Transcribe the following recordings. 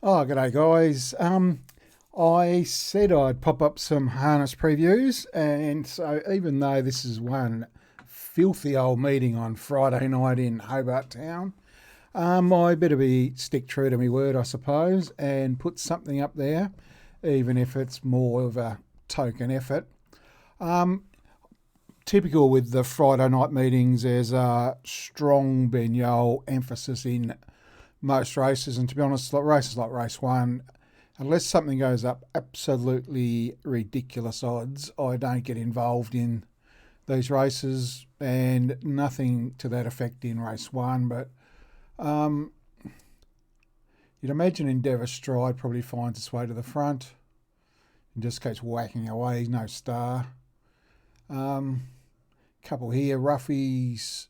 Oh, g'day guys. I said I'd pop up some harness previews, and so even though this is one filthy old meeting on Friday night in Hobart Town, I better be stick true to my word, I suppose, and put something up there, even if it's more of a token effort. Um, Typical with the Friday night meetings, there's a strong Benyol emphasis in most races, and to be honest, like races like race one, unless something goes up absolutely ridiculous odds, I don't get involved in these races, and nothing to that effect in race one. But um, you'd imagine Endeavour Stride probably finds its way to the front and just keeps whacking away. He's no star. Couple here, Roughies.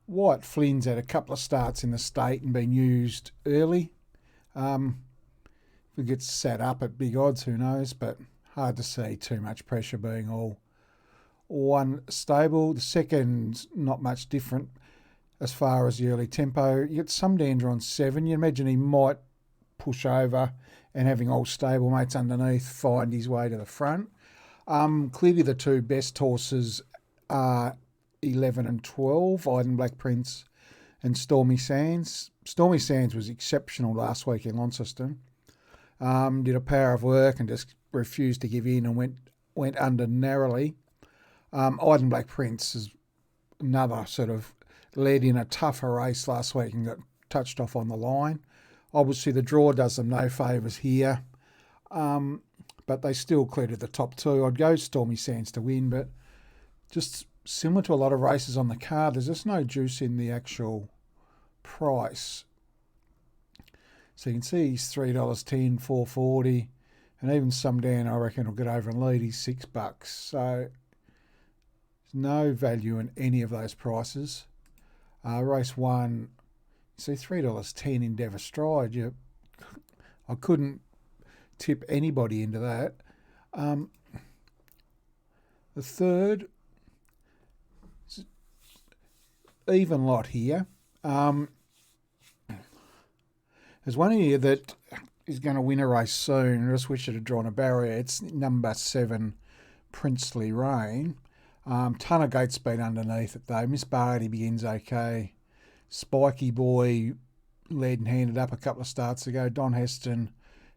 White Flynn's had a couple of starts in the state and been used early. If it gets set up at big odds, who knows? But hard to see too much pressure being all one stable. The second's not much different as far as the early tempo. You get some danger on 7. You imagine he might push over and having all stable mates underneath find his way to the front. Clearly the two best horses are 11 and 12, Iden Black Prince and Stormy Sands. Stormy Sands was exceptional last week in Launceston. Did a power of work and just refused to give in and went under narrowly. Iden Black Prince is another sort of led in a tougher race last week and got touched off on the line. Obviously the draw does them no favours here, but they still cleared at the top two. I'd go Stormy Sands to win, but just similar to a lot of races on the card, there's just no juice in the actual price. So you can see he's $3.10, $4.40, and even some Dan I reckon will get over and lead. He's $6. So there's no value in any of those prices. Race one, you see $3.10 Endeavour Stride. I couldn't tip anybody into that. The third, even lot here. There's one here that is going to win a race soon. I just wish it had drawn a barrier. It's number 7, Princely Rain. Ton of gate speed underneath it though. Miss Barty begins okay. Spiky Boy led and handed up a couple of starts ago. Don Heston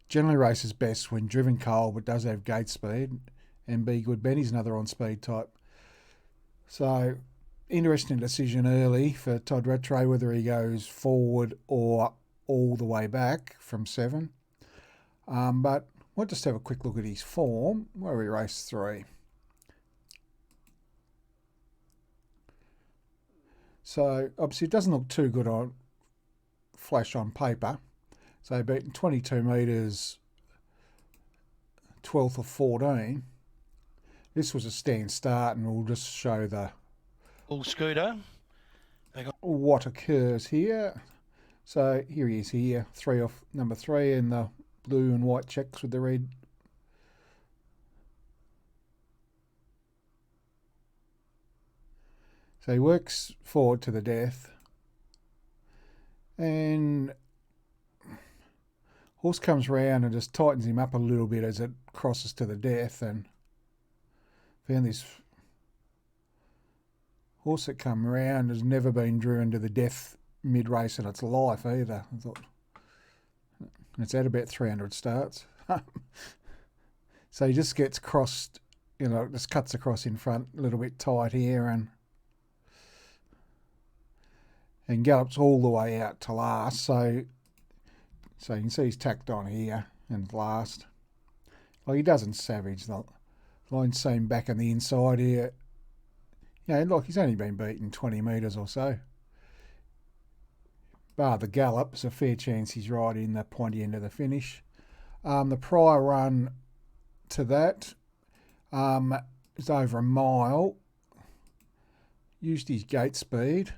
generally races best when driven cold, but does have gate speed. And Be Good Benny's another on speed type. So interesting decision early for Todd Rattray, whether he goes forward or all the way back from 7. But we'll just have a quick look at his form where we race 3. So obviously it doesn't look too good on flash on paper. So beaten 22 metres, 12th of 14. This was a stand start, and we'll just show the All scooter. what occurs here. So here he is here, 3 off number 3 in the blue and white checks with the red. So he works forward to the death, and horse comes round and just tightens him up a little bit as it crosses to the death, and found this horse that come round has never been driven to the death mid-race in its life either. I thought it's at about 300 starts. So he just gets crossed, just cuts across in front a little bit tight here and gallops all the way out to last. So you can see he's tacked on here and last. Like he doesn't savage. The line's seen back on the inside here. Look, he's only been beaten 20 metres or so. Bar the gallop, there's a fair chance he's right in the pointy end of the finish. The prior run to that is over a mile. Used his gate speed.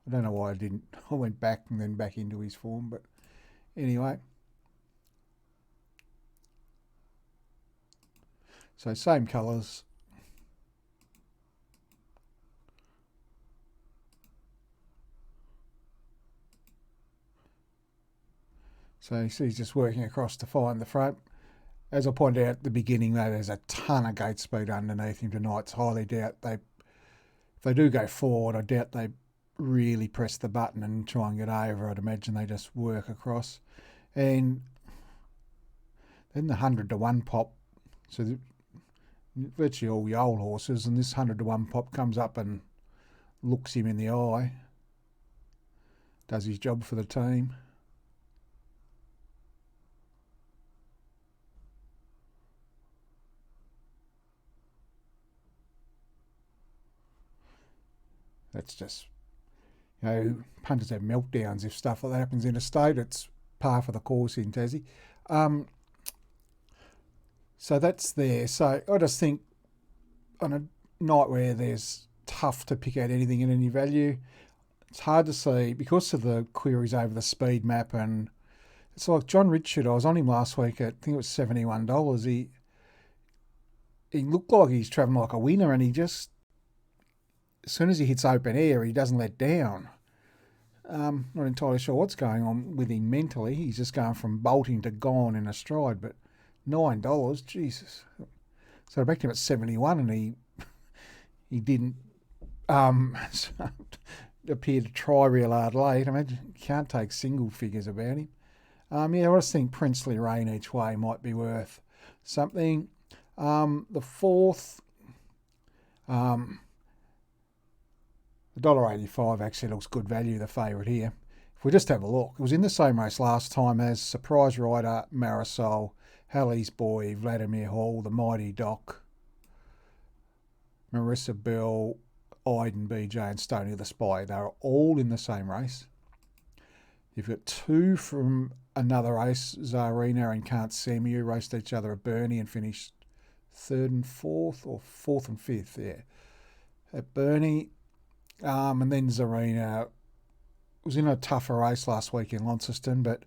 I don't know why I didn't. I went back and then back into his form, but anyway. So same colours. So you see he's just working across to find the front. As I pointed out at the beginning, though, there's a ton of gate speed underneath him tonight. It's highly doubt if they do go forward, I doubt they really press the button and try and get over. I'd imagine they just work across. And then the 100 to 1 pop, so virtually all the old horses, and this 100 to 1 pop comes up and looks him in the eye, does his job for the team. That's just, punters have meltdowns if stuff like that happens in a state. It's par for the course in Tassie. So that's there. So I just think on a night where there's tough to pick out anything in any value, it's hard to see because of the queries over the speed map. And it's like John Richard, I was on him last week at, I think it was $71. He looked like he's travelling like a winner, and he just, as soon as he hits open air, he doesn't let down. Not entirely sure what's going on with him mentally. He's just going from bolting to gone in a stride, but $9, Jesus. So I backed him at 71, and he didn't appear to try real hard late. I imagine you can't take single figures about him. I just think Princely Rain each way might be worth something. The fourth, $1.85 actually looks good value, the favourite here. If we just have a look, it was in the same race last time as Surprise Rider, Marisol, Halley's Boy, Vladimir Hall, The Mighty Doc, Marissa Bell, Iden BJ and Stoney the Spy. They were all in the same race. You've got two from another race, Zarina and Can't See Me, who raced each other at Burnie and finished third and fourth, or fourth and fifth, yeah, at Burnie. And then Zarina was in a tougher race last week in Launceston, but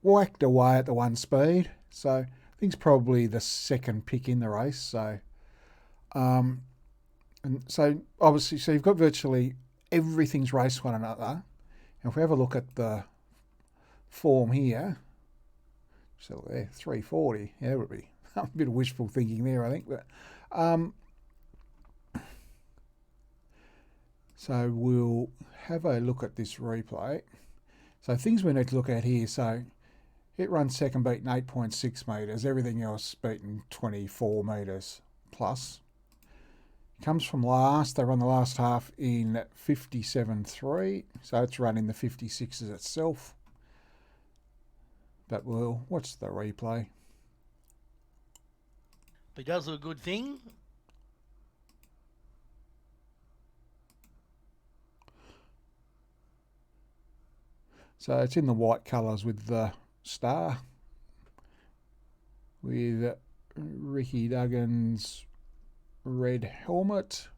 whacked away at the one speed. So I think it's probably the second pick in the race. So, and so obviously, so you've got virtually everything's raced one another. And if we have a look at the form here, so there, 340. Yeah, it would be a bit of wishful thinking there, I think. But so we'll have a look at this replay. So things we need to look at here. So it runs second beaten 8.6 metres. Everything else beaten 24 metres plus. Comes from last. They run the last half in 57.3. So it's running the 56s itself. But we'll watch the replay. If he does a good thing, so it's in the white colours with the star, with Ricky Duggan's red helmet.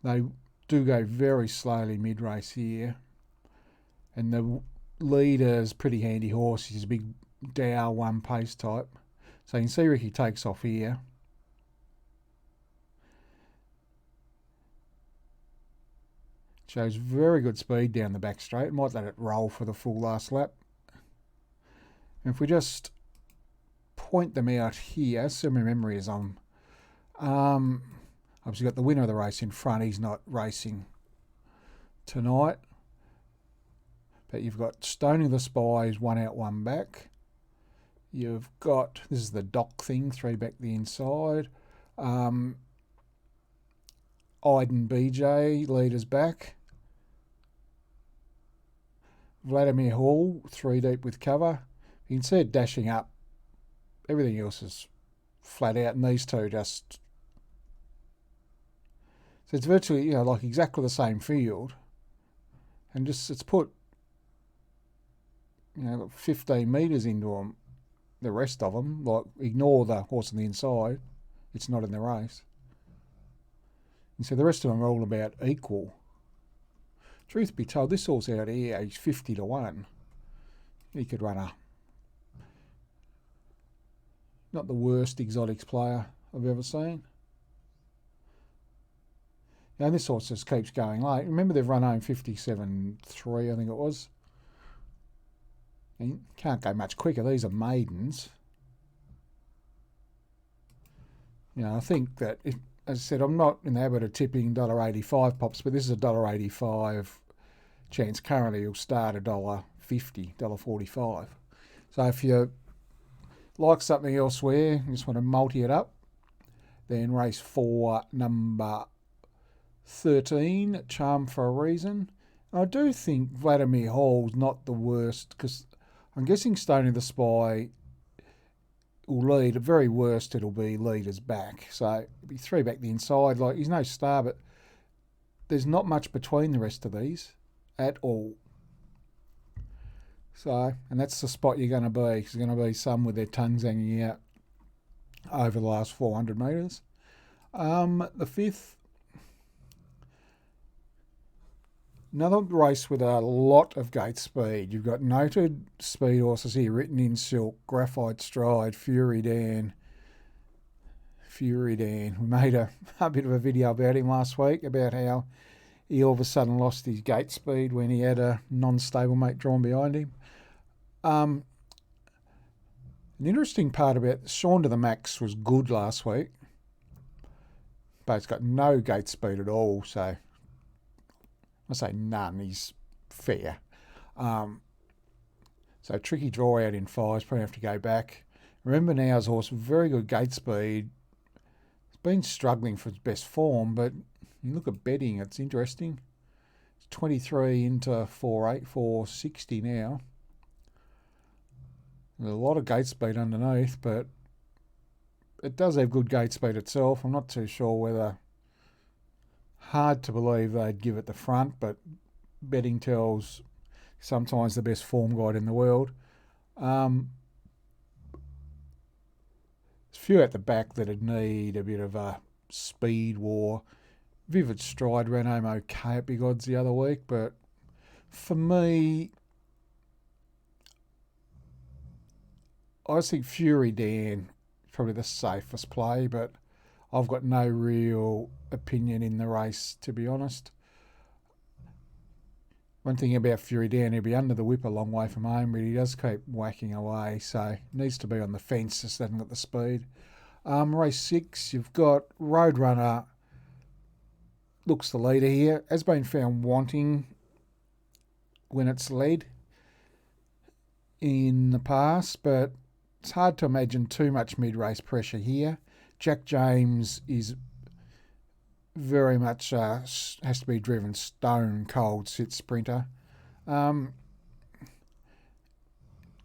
They do go very slowly mid-race here. And the leader's pretty handy horse. He's a big Dow one pace type. So you can see Ricky takes off here. Shows very good speed down the back straight. Might let it roll for the full last lap. And if we just point them out here, so my memory is on. Obviously got the winner of the race in front. He's not racing tonight. But you've got Stoney the Spy is one out, one back. You've got, this is the Doc thing, three back the inside. Iden BJ, leaders back. Vladimir Hall, three deep with cover. You can see it dashing up. Everything else is flat out, and these two just... So it's virtually, like exactly the same field. And just, it's put, 15 metres into them. The rest of them, like, ignore the horse on the inside. It's not in the race. And so the rest of them are all about equal. Truth be told, this horse out here, he's 50 to 1. He could run not the worst exotics player I've ever seen. And this horse just keeps going late. Remember they've run home 57.3, I think it was. You can't go much quicker. These are maidens. I think that, as I said, I'm not in the habit of tipping $1.85 pops, but this is a $1.85 chance. Currently, you'll start at $1.50, $1.45. So if you like something elsewhere, you just want to multi it up, then race 4, number 13, Charm for a Reason. I do think Vladimir Hall's not the worst, because I'm guessing Stone of the Spy will lead. At very worst, it'll be leaders back. So it'll be 3 back the inside. Like, he's no star, but there's not much between the rest of these at all. So, and that's the spot you're going to be. There's going to be some with their tongues hanging out over the last 400 metres. The 5th, another race with a lot of gate speed. You've got noted speed horses here, Written in Silk, Graphite Stride, Fury Dan. We made a bit of a video about him last week, about how he all of a sudden lost his gate speed when he had a non-stablemate drawn behind him. An interesting part about Sean to the Max was good last week, but it's got no gate speed at all, so I say none, he's fair. So tricky draw out in 5s, probably have to go back. Remember Now's horse, very good gate speed. He's been struggling for his best form, but you look at betting, it's interesting. It's 23 into 4.8, 460 now. There's a lot of gate speed underneath, but it does have good gate speed itself. I'm not too sure whether... Hard to believe they'd give it the front, but betting tells sometimes the best form guide in the world. There's a few at the back that'd need a bit of a speed war. Vivid Stride ran home okay at big odds the other week, but for me, I think Fury Dan is probably the safest play, but I've got no real opinion in the race, to be honest. One thing about Fury Dan, he'll be under the whip a long way from home, but he does keep whacking away, so needs to be on the fence, just hasn't got the speed. Race 6, you've got Roadrunner, looks the leader here, has been found wanting when it's led in the past, but it's hard to imagine too much mid-race pressure here. Jack James is very much has to be driven stone cold sit sprinter.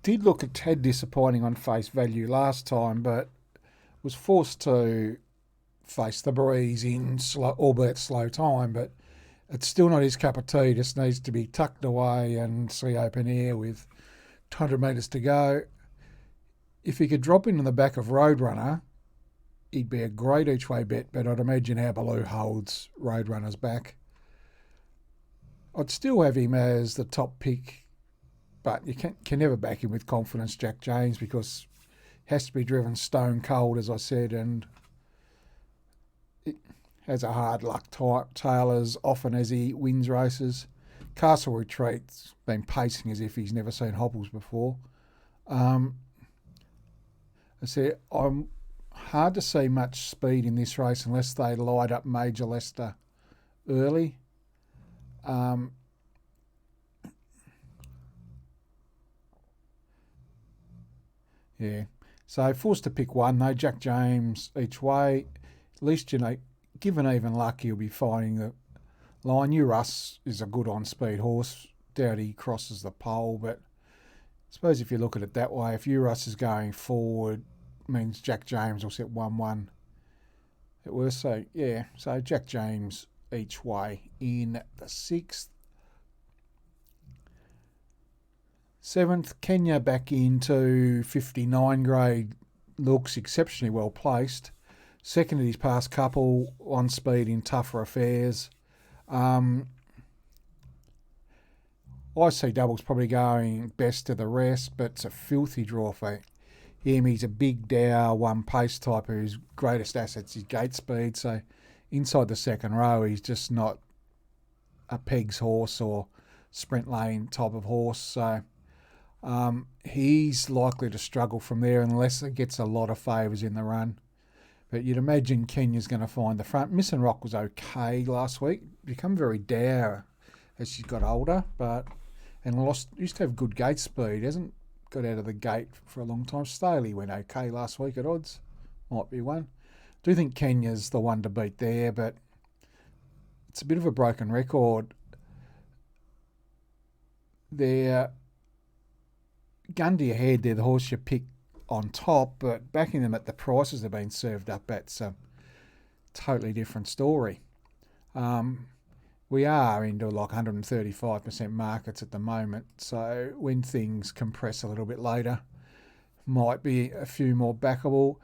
Did look a tad disappointing on face value last time, but was forced to face the breeze in slow, albeit slow time, but it's still not his cup of tea. Just needs to be tucked away and see open air with 200 metres to go. If he could drop into the back of Roadrunner, he'd be a great each-way bet, but I'd imagine our Baloo holds Roadrunner's back. I'd still have him as the top pick, but you can never back him with confidence, Jack James, because he has to be driven stone cold, as I said, and it has a hard luck tail as often as he wins races. Castle Retreat's been pacing as if he's never seen hobbles before. I said, I'm hard to see much speed in this race unless they light up Major Leicester early. Yeah. So forced to pick one, though. Jack James each way. At least, given even luck, he'll be finding the line. New Russ is a good on-speed horse. Doubt he crosses the pole, but I suppose if you look at it that way, if Russ is going forward, means Jack James will set 1-1 at worst. So, yeah, so Jack James each way in the 6th. 7th, Kenya back into 59 grade, looks exceptionally well placed. Second at his past couple, on speed in tougher affairs. I see doubles probably going best to the rest, but it's a filthy draw for him. He's a big Dow, one pace type whose greatest asset's his gate speed. So inside the second row, he's just not a pegs horse or sprint lane type of horse. So He's likely to struggle from there unless it gets a lot of favours in the run. But you'd imagine Kenya's going to find the front. Miss and Rock was okay last week. Become very dour as she's got older, used to have good gate speed. Hasn't got out of the gate for a long time. Staley went okay last week at odds. Might be one. Do think Kenya's the one to beat there, but it's a bit of a broken record. They're gun to your head. They're the horse you pick on top, but backing them at the prices they've been served up at's a totally different story. We are into like 135% markets at the moment, so when things compress a little bit later, might be a few more backable.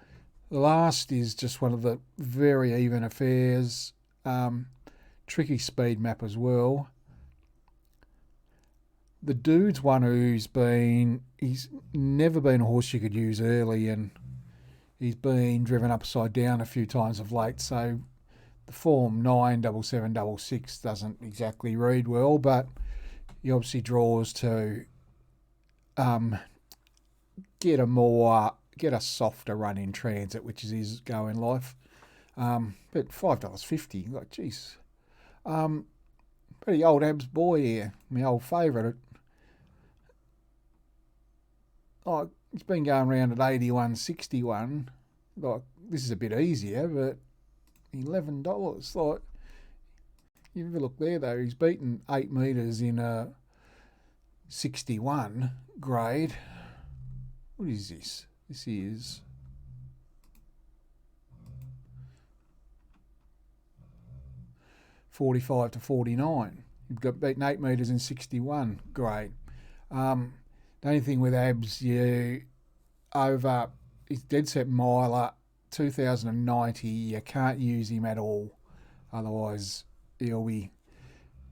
The last is just one of the very even affairs. Tricky speed map as well. The dude's one he's never been a horse you could use early, and he's been driven upside down a few times of late, so the form 97766 doesn't exactly read well, but he obviously draws to get a softer run in transit, which is his go in life. But $5.50, like geez. Pretty old Abs boy here, my old favourite. Oh, it's been going around at 81.61. Like, this is a bit easier, but $11. Like, you have a look there though. He's beaten 8 metres in a 61 grade. What is this? This is $45 to $49. You've got beaten 8 metres in 61 grade. The only thing with Abs, his dead set miler, 2090, you can't use him at all. Otherwise, he'll be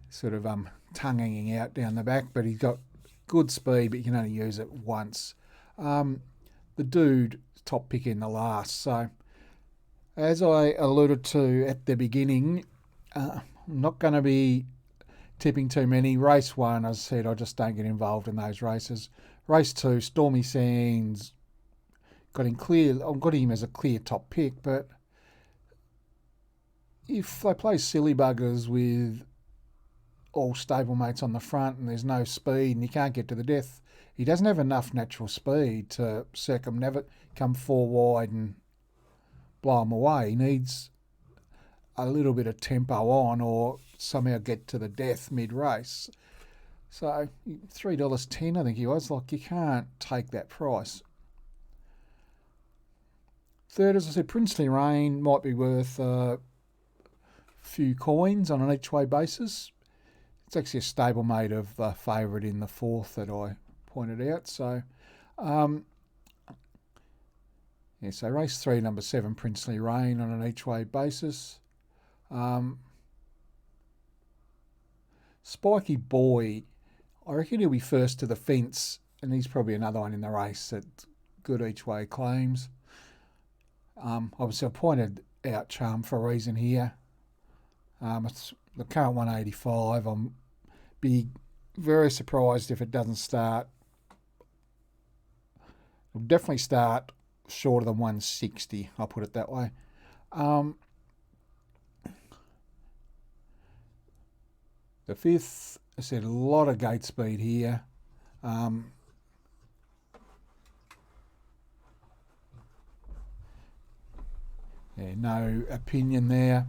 sort of tonguing out down the back, but he's got good speed, but you can only use it once. The dude, top pick in the last. So, as I alluded to at the beginning, I'm not going to be tipping too many. Race 1, as I said, I just don't get involved in those races. Race 2, Stormy Sands, got him as a clear top pick, but if they play silly buggers with all stablemates on the front and there's no speed and he can't get to the death, he doesn't have enough natural speed to circumnavigate, come 4 wide and blow him away. He needs a little bit of tempo on or somehow get to the death mid-race. So $3.10 I think he was. Like, you can't take that price. Third, as I said, Princely Rain might be worth a few coins on an each-way basis. It's actually a stablemate of the favourite in the fourth that I pointed out. So, so race 3, number 7, Princely Rain on an each-way basis. Spiky Boy, I reckon he'll be first to the fence, and he's probably another one in the race that good each-way claims. Obviously, I pointed out Charm for a reason here. It's the current 185. I'm be very surprised if it doesn't start. It'll definitely start shorter than 160. I'll put it that way. The fifth, I said, a lot of gate speed here. No opinion there.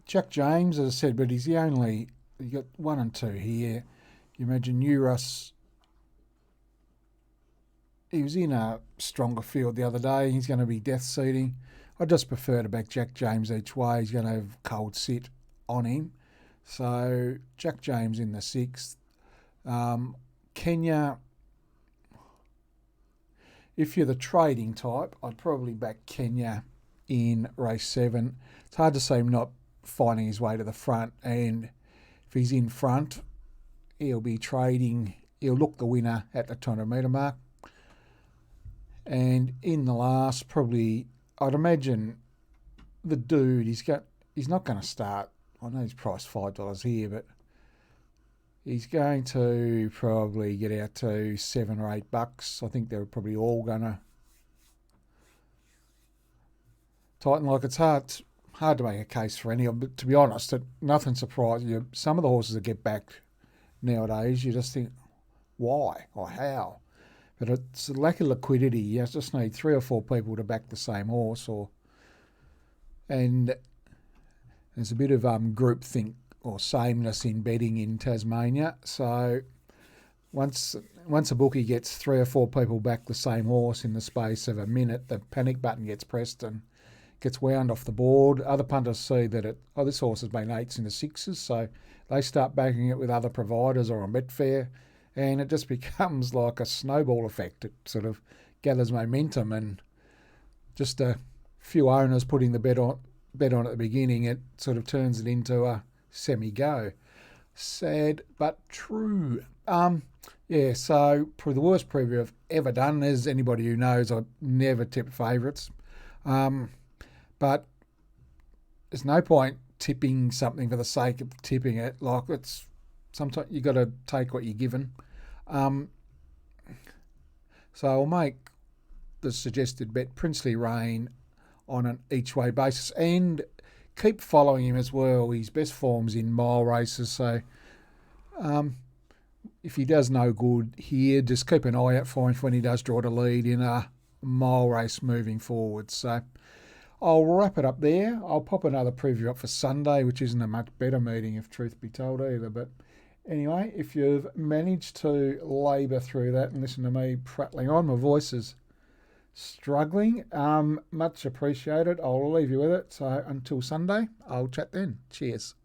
Jack James, as I said, but he's you got 1 and 2 here. You imagine Euros, he was in a stronger field the other day. He's going to be death seating. I just prefer to back Jack James each way. He's going to have cold sit on him. So Jack James in the 6th. Kenya, if you're the trading type, I'd probably back Kenya in race 7. It's hard to see him not finding his way to the front, and if he's in front, he'll be trading. He'll look the winner at the 200 metre mark. And in the last, probably, I'd imagine the dude, he's not going to start. I know he's priced $5 here, but He's going to probably get out to $7 or $8. I think they're probably all going to tighten. Like, it's hard to make a case for any of them. But to be honest, nothing surprises you. Some of the horses that get backed nowadays, you just think, why or how? But it's a lack of liquidity. You just need 3 or 4 people to back the same horse, and there's a bit of groupthink or sameness in betting in Tasmania. So once a bookie gets 3 or 4 people back the same horse in the space of a minute, the panic button gets pressed and gets wound off the board. Other punters see that this horse has been 8s into 6s, so they start backing it with other providers or on Betfair, and it just becomes like a snowball effect. It sort of gathers momentum, and just a few owners putting the bet on at the beginning, it sort of turns it into a semi-go. Sad but true. So probably the worst preview I've ever done. As anybody who knows, I never tip favourites. But there's no point tipping something for the sake of tipping it. Like, it's sometimes you got to take what you're given. So I'll make the suggested bet Princely Rain on an each-way basis, and keep following him as well. His best form's in mile races, so if he does no good here, just keep an eye out for him when he does draw the lead in a mile race moving forward. So I'll wrap it up there. I'll pop another preview up for Sunday, which isn't a much better meeting, if truth be told, either. But anyway, if you've managed to labour through that and listen to me prattling on, my voice is struggling, much appreciated. I'll leave you with it. So until Sunday, I'll chat then. Cheers.